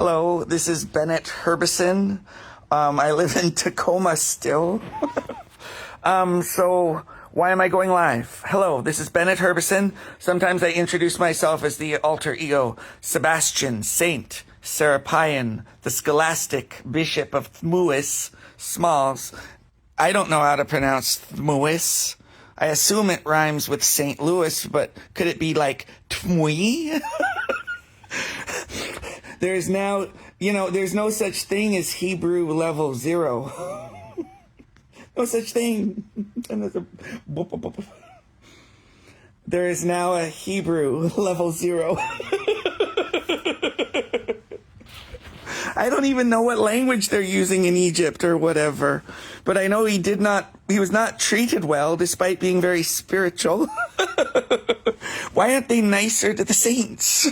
Hello, this is Bennett Herbison. I live in Tacoma still. So why am I going live? Hello, this is Bennett Herbison. Sometimes I introduce myself as the alter ego, Sebastian, Saint, Serapion, the scholastic bishop of Thmuis, Smalls. I don't know how to pronounce Thmuis. I assume it rhymes with St. Louis, but could it be like Tmui? There's now, there's no such thing as Hebrew level 0. No such thing. There is now a Hebrew level 0. I don't even know what language they're using in Egypt or whatever, but I know he was not treated well despite being very spiritual. Why aren't they nicer to the saints?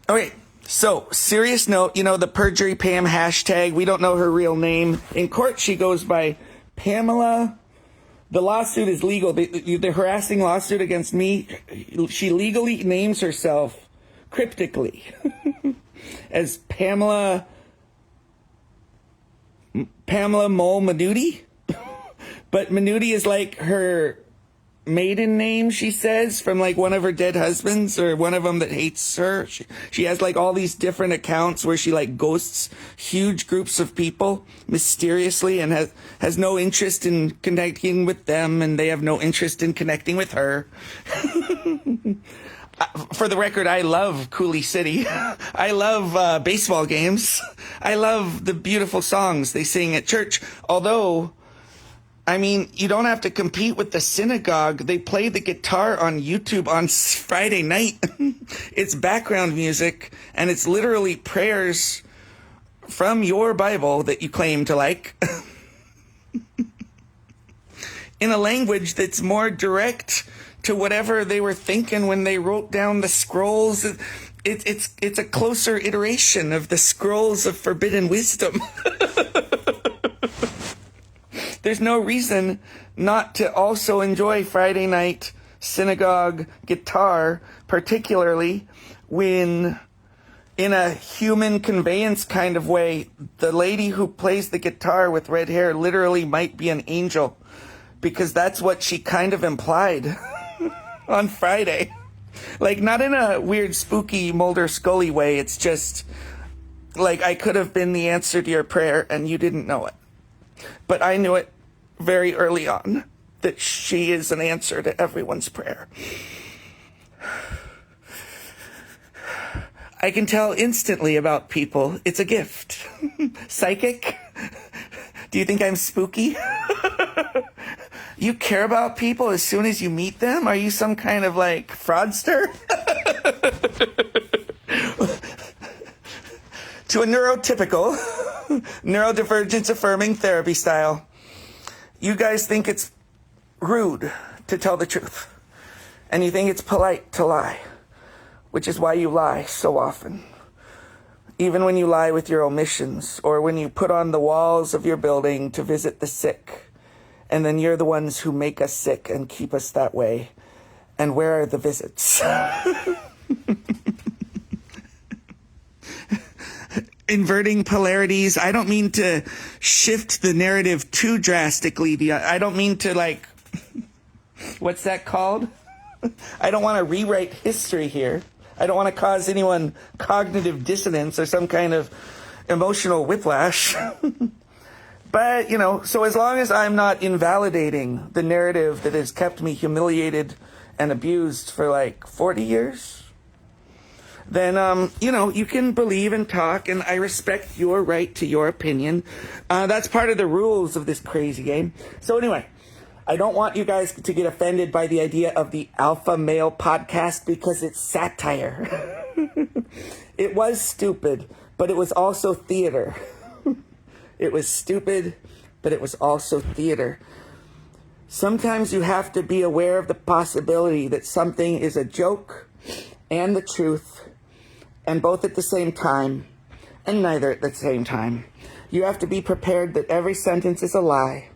Okay, so serious note, the perjury Pam hashtag, we don't know her real name. In court, she goes by Pamela. The lawsuit is legal. The harassing lawsuit against me, she legally names herself cryptically as Pamela Mo Manudi. But Manudi is like her maiden name, she says, from like one of her dead husbands or one of them that hates her. She has like all these different accounts where she like ghosts huge groups of people mysteriously and has no interest in connecting with them, and they have no interest in connecting with her. For the record, I love Cooley City. I love baseball games. I love the beautiful songs they sing at church. Although, you don't have to compete with the synagogue. They play the guitar on YouTube on Friday night. It's background music, and it's literally prayers from your Bible that you claim to like in a language that's more direct to whatever they were thinking when they wrote down the scrolls. It's a closer iteration of the scrolls of forbidden wisdom. There's no reason not to also enjoy Friday night synagogue guitar, particularly when, in a human conveyance kind of way, the lady who plays the guitar with red hair literally might be an angel, because that's what she kind of implied on Friday. Like, not in a weird, spooky Mulder Scully way. It's just like I could have been the answer to your prayer and you didn't know it. But I knew it very early on, that she is an answer to everyone's prayer. I can tell instantly about people. It's a gift. Psychic? Do you think I'm spooky? You care about people as soon as you meet them? Are you some kind of like fraudster? To a neurotypical, neurodivergence affirming therapy style. You guys think it's rude to tell the truth, and you think it's polite to lie, which is why you lie so often. Even when you lie with your omissions, or when you put on the walls of your building to visit the sick, and then you're the ones who make us sick and keep us that way. And where are the visits? Inverting polarities. I don't mean to shift the narrative too drastically. I don't mean to what's that called? I don't want to rewrite history here. I don't want to cause anyone cognitive dissonance or some kind of emotional whiplash. But, so as long as I'm not invalidating the narrative that has kept me humiliated and abused for 40 years, then, you can believe and talk, and I respect your right to your opinion. That's part of the rules of this crazy game. So anyway, I don't want you guys to get offended by the idea of the alpha male podcast because it's satire. It was stupid, but it was also theater. It was stupid, but it was also theater. Sometimes you have to be aware of the possibility that something is a joke and the truth, and both at the same time, and neither at the same time. You have to be prepared that every sentence is a lie,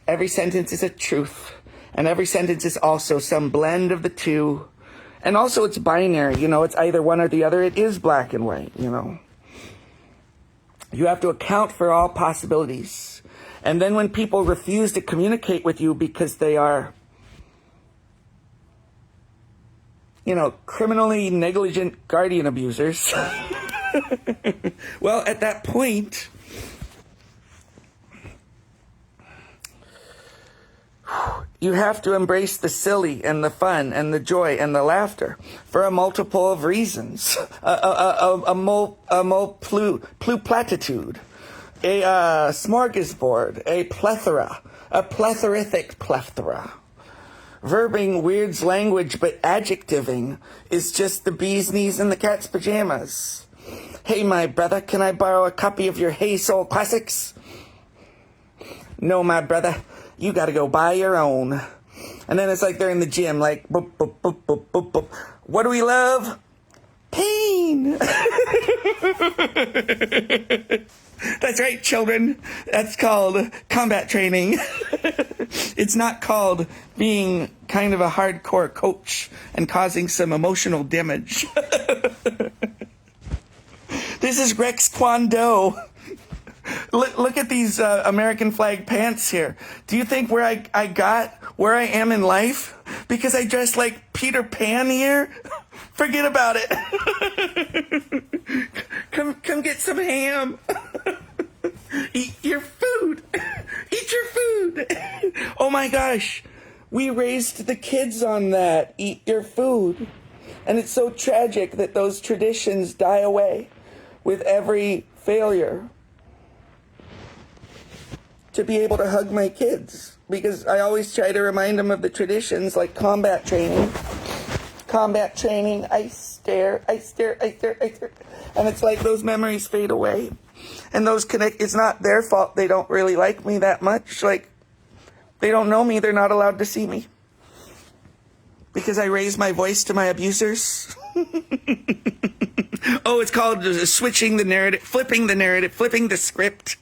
every sentence is a truth, And every sentence is also some blend of the two. And also it's binary, it's either one or the other. It is black and white, You have to account for all possibilities. And then when people refuse to communicate with you because they are, criminally negligent guardian abusers, well, at that point, you have to embrace the silly and the fun and the joy and the laughter for a multiple of reasons. A platitude, a smorgasbord, a plethora, a plethorific plethora. Verbing weirds language, but adjectiving is just the bee's knees and the cat's pajamas. Hey, my brother, can I borrow a copy of your Hey Soul Classics? No, my brother, you gotta go buy your own. And then it's like they're in the gym, like, boop, boop, boop, boop, boop, boop. What do we love? Pain. That's right, children. That's called combat training. It's not called being kind of a hardcore coach and causing some emotional damage. This is Rex Kwon Do. Look at these American flag pants here. Do you think where I got where I am in life? Because I dress like Peter Pan here? Forget about it. Come get some ham. Eat your food. Eat your food. Oh my gosh. We raised the kids on that. Eat your food. And it's so tragic that those traditions die away with every failure to be able to hug my kids, because I always try to remind them of the traditions, like combat training. Combat training, I stare. And it's like those memories fade away. And those connect, it's not their fault they don't really like me that much. Like, they don't know me, they're not allowed to see me. Because I raise my voice to my abusers. Oh, it's called switching the narrative, flipping the script.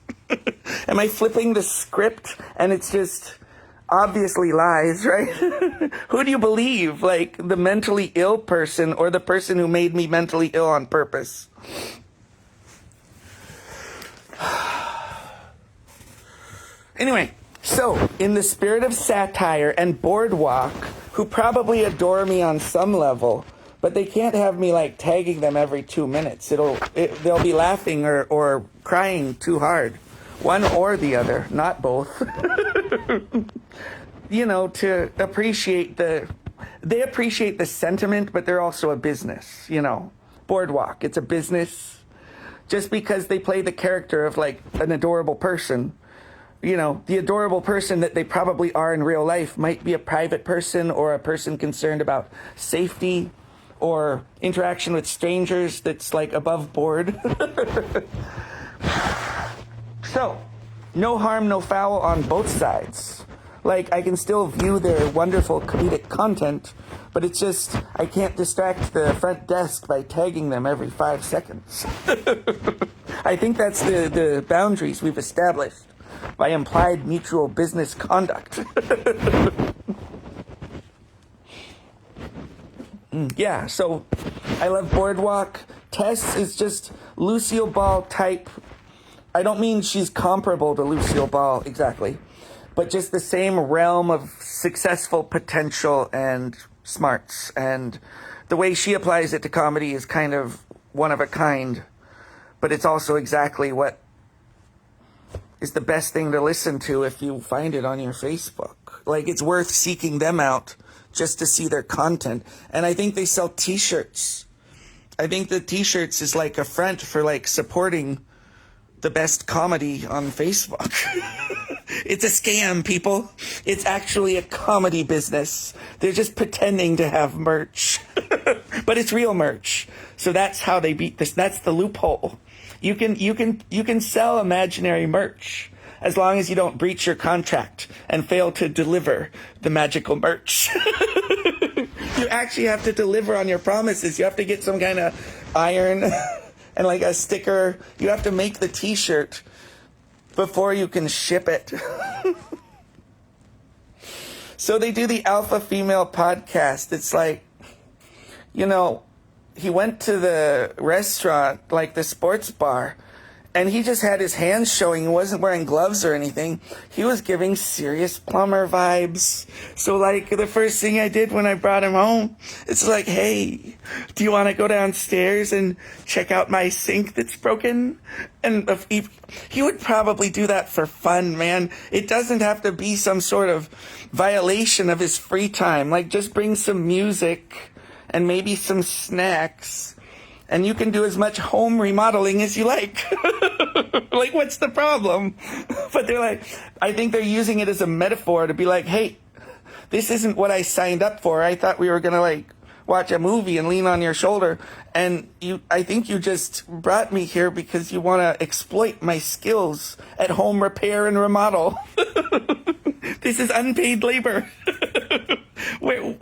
Am I flipping the script? And it's just obviously lies, right? Who do you believe? Like the mentally ill person or the person who made me mentally ill on purpose? Anyway, so in the spirit of satire and boardwalk, who probably adore me on some level, but they can't have me like tagging them every 2 minutes. They'll be laughing or crying too hard. One or the other, not both. To appreciate they appreciate the sentiment, but they're also a business, Boardwalk, it's a business. Just because they play the character of like an adorable person, the adorable person that they probably are in real life might be a private person or a person concerned about safety or interaction with strangers that's like above board. So, no harm, no foul on both sides. Like, I can still view their wonderful comedic content, but it's just, I can't distract the front desk by tagging them every 5 seconds. I think that's the boundaries we've established by implied mutual business conduct. Yeah, so I love Boardwalk. Tess is just Lucille Ball type. I don't mean she's comparable to Lucille Ball exactly, but just the same realm of successful potential and smarts. And the way she applies it to comedy is kind of one of a kind, but it's also exactly what is the best thing to listen to if you find it on your Facebook. Like, it's worth seeking them out just to see their content. And I think they sell t-shirts. I think the t-shirts is like a front for like supporting the best comedy on Facebook. It's a scam, people. It's actually a comedy business. They're just pretending to have merch. But it's real merch. So that's how they beat this. That's the loophole. You can sell imaginary merch as long as you don't breach your contract and fail to deliver the magical merch. You actually have to deliver on your promises. You have to get some kind of iron and like a sticker. You have to make the t-shirt before you can ship it. So they do the alpha female podcast. It's like, you know, he went to the restaurant, like the sports bar, and he just had his hands showing. He wasn't wearing gloves or anything. He was giving serious plumber vibes. So, like, the first thing I did when I brought him home, it's like, hey, do you want to go downstairs and check out my sink that's broken? And if he would probably do that for fun, man. It doesn't have to be some sort of violation of his free time. Like, just bring some music and maybe some snacks, and you can do as much home remodeling as you like. Like, what's the problem? But they're like, I think they're using it as a metaphor to be like, hey, this isn't what I signed up for. I thought we were going to, like, watch a movie and lean on your shoulder. And I think you just brought me here because you want to exploit my skills at home repair and remodel. This is unpaid labor. Where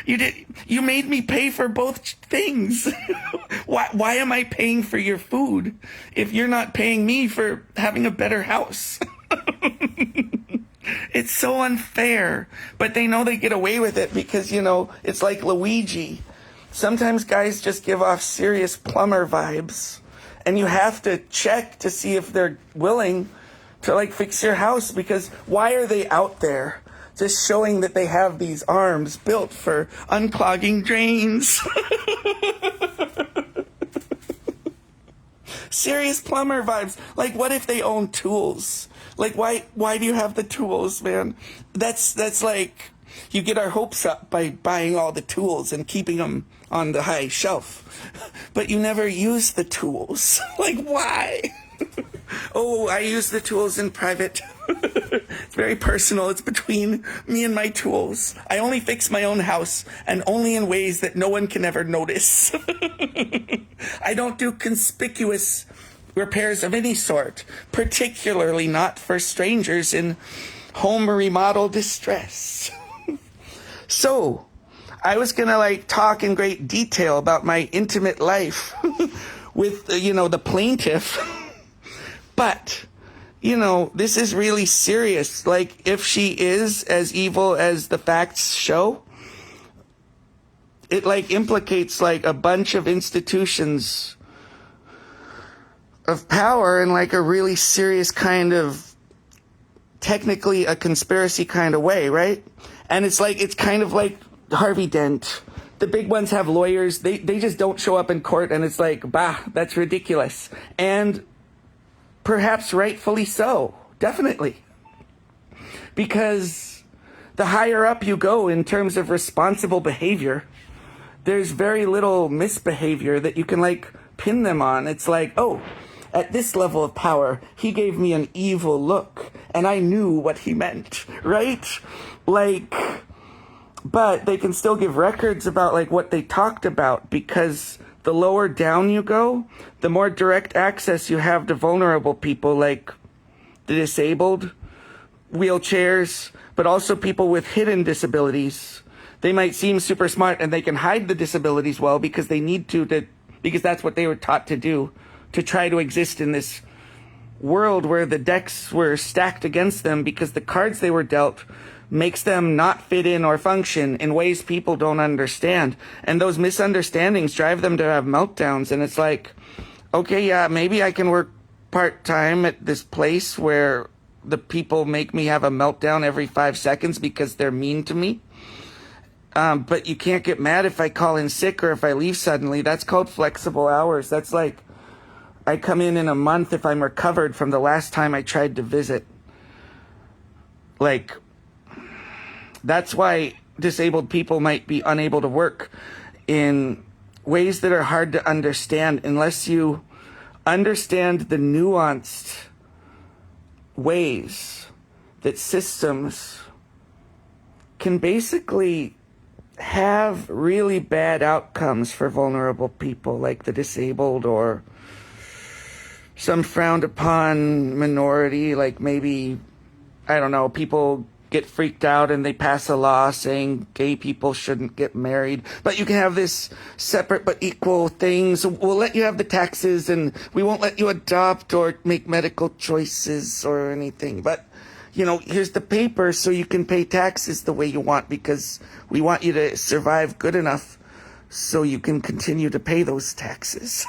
you made me pay for both things. Why am I paying for your food if you're not paying me for having a better house? It's so unfair, but they know they get away with it because, you know, it's like Luigi. Sometimes guys just give off serious plumber vibes, and you have to check to see if they're willing to, like, fix your house, because why are they out there just showing that they have these arms built for unclogging drains? Serious plumber vibes. Like, what if they own tools? Like, why do you have the tools, man? That's like, you get our hopes up by buying all the tools and keeping them on the high shelf, but you never use the tools. Like, why? Oh, I use the tools in private. It's very personal. It's between me and my tools. I only fix my own house, and only in ways that no one can ever notice. I don't do conspicuous repairs of any sort, particularly not for strangers in home remodel distress. So, I was gonna, like, talk in great detail about my intimate life with, you know, the plaintiff. But, you know, this is really serious. Like, if she is as evil as the facts show, it, like, implicates, like, a bunch of institutions of power in, like, a really serious kind of, technically a conspiracy kind of way, right? And it's like, it's kind of like Harvey Dent. The big ones have lawyers. They just don't show up in court, and it's like, bah, that's ridiculous. And perhaps rightfully so. Definitely. Because the higher up you go in terms of responsible behavior, there's very little misbehavior that you can, like, pin them on. It's like, oh, at this level of power, he gave me an evil look, and I knew what he meant, right? Like, but they can still give records about, like, what they talked about, because the lower down you go, the more direct access you have to vulnerable people, like the disabled, wheelchairs, but also people with hidden disabilities. They might seem super smart, and they can hide the disabilities well because they need to because that's what they were taught to do, to try to exist in this world where the decks were stacked against them, because the cards they were dealt makes them not fit in or function in ways people don't understand. And those misunderstandings drive them to have meltdowns. And it's like, okay, yeah, maybe I can work part-time at this place where the people make me have a meltdown every 5 seconds because they're mean to me. But you can't get mad if I call in sick or if I leave suddenly. That's called flexible hours. That's like, I come in a month if I'm recovered from the last time I tried to visit. Like, that's why disabled people might be unable to work in ways that are hard to understand unless you understand the nuanced ways that systems can basically have really bad outcomes for vulnerable people like the disabled, or some frowned upon minority, like maybe, I don't know, people get freaked out and they pass a law saying gay people shouldn't get married. But you can have this separate but equal thing. So we'll let you have the taxes, and we won't let you adopt or make medical choices or anything. But here's the paper so you can pay taxes the way you want, because we want you to survive good enough so you can continue to pay those taxes.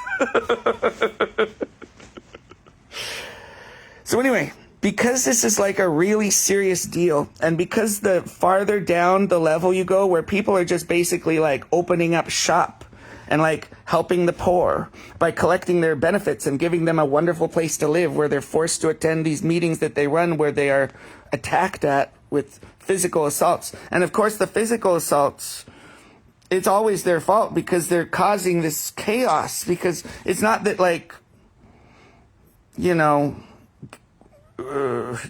So anyway, because this is like a really serious deal, and because the farther down the level you go, where people are just basically like opening up shop and like helping the poor by collecting their benefits and giving them a wonderful place to live, where they're forced to attend these meetings that they run where they are attacked at with physical assaults. And of course, the physical assaults, it's always their fault because they're causing this chaos. Because it's not that like,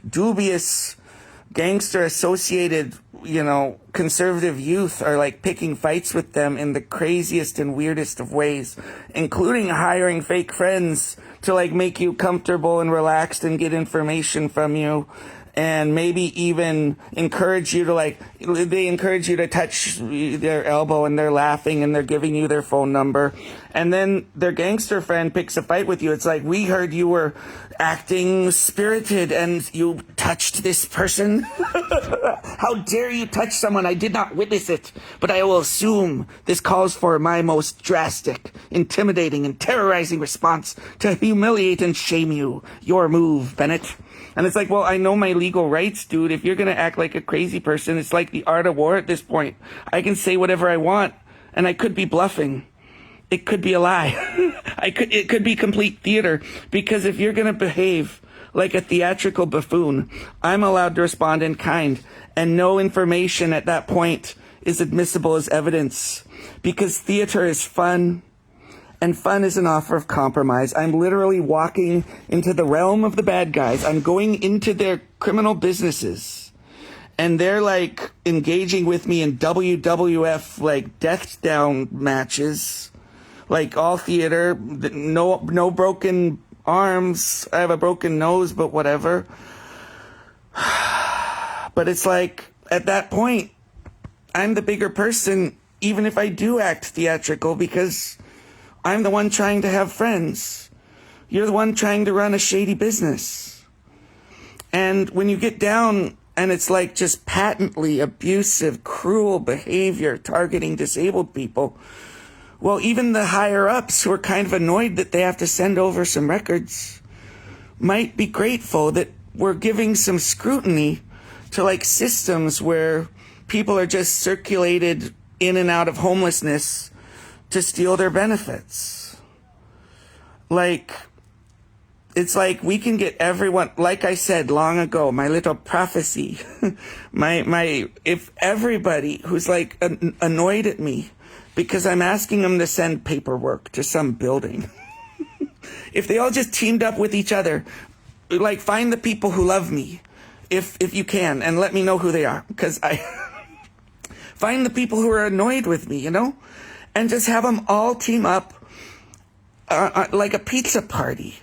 dubious gangster associated, conservative youth are like picking fights with them in the craziest and weirdest of ways, including hiring fake friends to like make you comfortable and relaxed and get information from you. And maybe even encourage you to they encourage you to touch their elbow, and they're laughing and they're giving you their phone number. And then their gangster friend picks a fight with you. It's like, we heard you were acting spirited and you touched this person. How dare you touch someone? I did not witness it, but I will assume this calls for my most drastic, intimidating, and terrorizing response to humiliate and shame you. Your move, Bennett. And it's like, well, I know my legal rights, dude. If you're going to act like a crazy person, it's like the art of war at this point. I can say whatever I want, and I could be bluffing. It could be a lie. It could be complete theater, because if you're going to behave like a theatrical buffoon, I'm allowed to respond in kind, and no information at that point is admissible as evidence, because theater is fun. And fun is an offer of compromise. I'm literally walking into the realm of the bad guys. I'm going into their criminal businesses. And they're like engaging with me in WWF, like death down matches. Like all theater, no broken arms. I have a broken nose, but whatever. But it's like, at that point, I'm the bigger person, even if I do act theatrical, because I'm the one trying to have friends. You're the one trying to run a shady business. And when you get down and it's like just patently abusive, cruel behavior targeting disabled people, well, even the higher ups who are kind of annoyed that they have to send over some records might be grateful that we're giving some scrutiny to like systems where people are just circulated in and out of homelessness to steal their benefits. Like, it's like we can get everyone, like I said long ago, my little prophecy, if everybody who's like annoyed at me because I'm asking them to send paperwork to some building, if they all just teamed up with each other, like find the people who love me, if you can, and let me know who they are, because I find the people who are annoyed with me, and just have them all team up like a pizza party.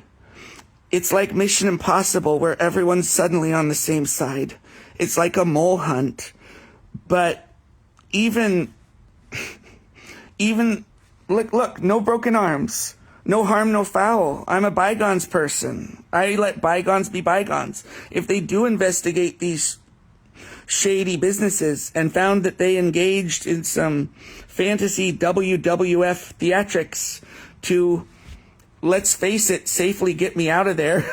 It's like Mission Impossible, where everyone's suddenly on the same side. It's like a mole hunt. But even look, no broken arms, no harm, no foul. I'm a bygones person. I let bygones be bygones. If they do investigate these shady businesses and found that they engaged in some fantasy WWF theatrics to, let's face it, safely get me out of there,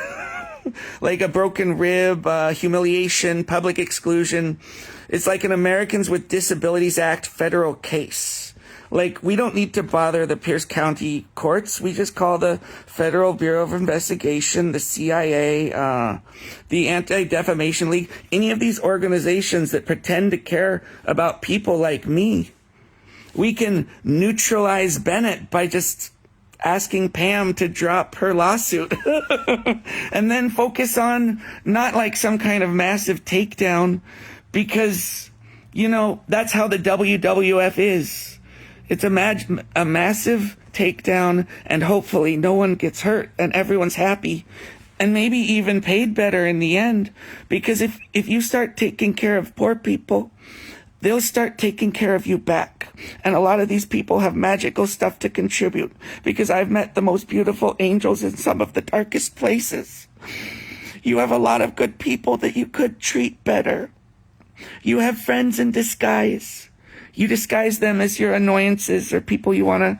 like a broken rib, humiliation, public exclusion, it's like an Americans with Disabilities Act federal case. Like, we don't need to bother the Pierce County courts. We just call the Federal Bureau of Investigation, the CIA, the Anti-Defamation League, any of these organizations that pretend to care about people like me. We can neutralize Bennett by just asking Pam to drop her lawsuit and then focus on not like some kind of massive takedown, because, that's how the WWF is. It's a massive takedown, and hopefully no one gets hurt and everyone's happy, and maybe even paid better in the end. Because if you start taking care of poor people, they'll start taking care of you back. And a lot of these people have magical stuff to contribute, because I've met the most beautiful angels in some of the darkest places. You have a lot of good people that you could treat better. You have friends in disguise. You disguise them as your annoyances or people you want to,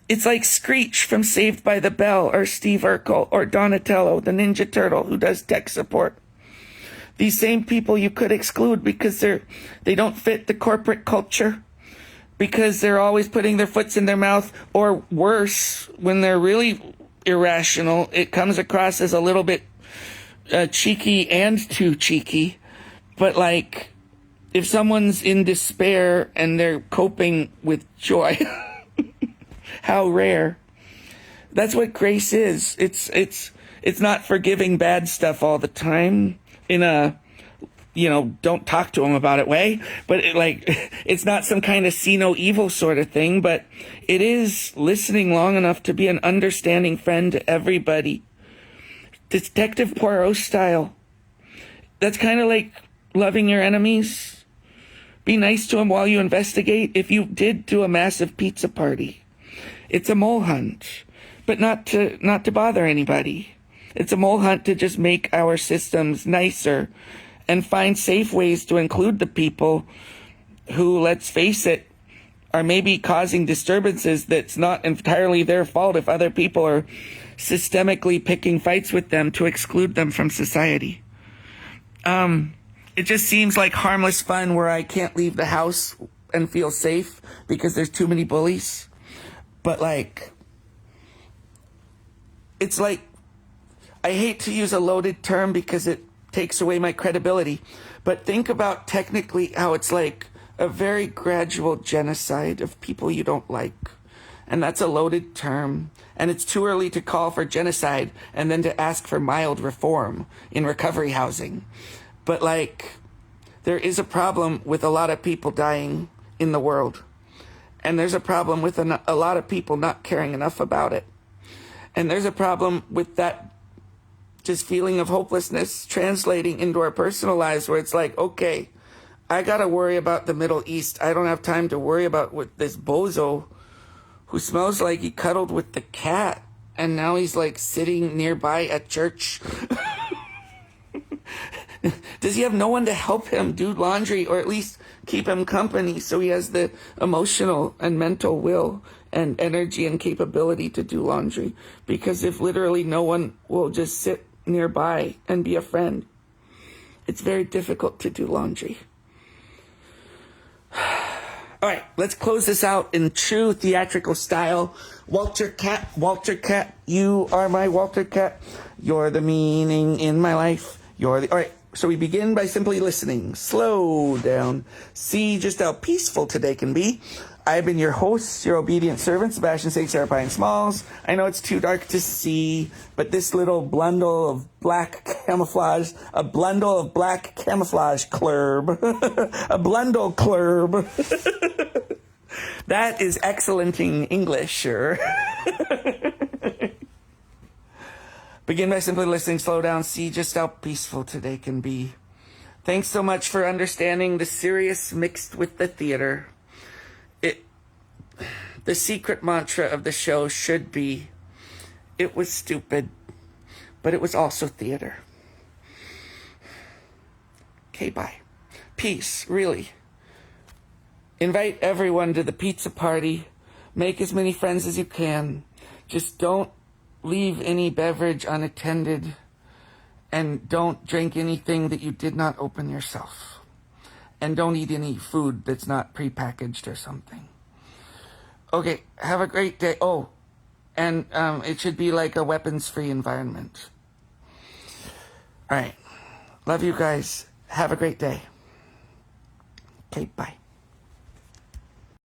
It's like Screech from Saved by the Bell, or Steve Urkel, or Donatello, the Ninja Turtle who does tech support. These same people you could exclude because they don't fit the corporate culture, because they're always putting their foots in their mouth, or worse, when they're really irrational, it comes across as a little bit cheeky and too cheeky. But like, if someone's in despair and they're coping with joy, how rare. That's what grace is. It's not forgiving bad stuff all the time in a, don't talk to them about it way, but it's not some kind of see no evil sort of thing, but it is listening long enough to be an understanding friend to everybody. Detective Poirot style. That's kind of like loving your enemies. Be nice to them while you investigate. If you did do a massive pizza party, it's a mole hunt, but not to bother anybody. It's a mole hunt to just make our systems nicer and find safe ways to include the people who, let's face it, are maybe causing disturbances that's not entirely their fault if other people are systemically picking fights with them to exclude them from society. It just seems like harmless fun where I can't leave the house and feel safe because there's too many bullies. But it's like, I hate to use a loaded term because it takes away my credibility, but think about technically how it's like a very gradual genocide of people you don't like. And that's a loaded term. And it's too early to call for genocide and then to ask for mild reform in recovery housing. But there is a problem with a lot of people dying in the world. And there's a problem with a lot of people not caring enough about it. And there's a problem with that just feeling of hopelessness translating into our personal lives, where it's like, okay, I got to worry about the Middle East. I don't have time to worry about what this bozo who smells like he cuddled with the cat and now he's sitting nearby at church. Does he have no one to help him do laundry, or at least keep him company so he has the emotional and mental will and energy and capability to do laundry? Because if literally no one will just sit nearby and be a friend, it's very difficult to do laundry. All right, let's close this out in true theatrical style. Walter Cat, you are my Walter Cat. You're the meaning in my life. All right, so we begin by simply listening. Slow down. See just how peaceful today can be. I've been your host, your obedient servant, Sebastian St. Sarah Pine Smalls. I know it's too dark to see, but this little blundle of black camouflage, a blundle of black camouflage clurb, a blundle clurb. That is excellenting English, sure. Begin by simply listening, slow down, see just how peaceful today can be. Thanks so much for understanding the serious mixed with the theater. The secret mantra of the show should be, it was stupid, but it was also theater. Okay, bye. Peace, really. Invite everyone to the pizza party. Make as many friends as you can. Just don't leave any beverage unattended, and don't drink anything that you did not open yourself. And don't eat any food that's not prepackaged or something. Okay, have a great day. Oh, and it should be like a weapons-free environment. All right. Love you guys. Have a great day. Okay, bye.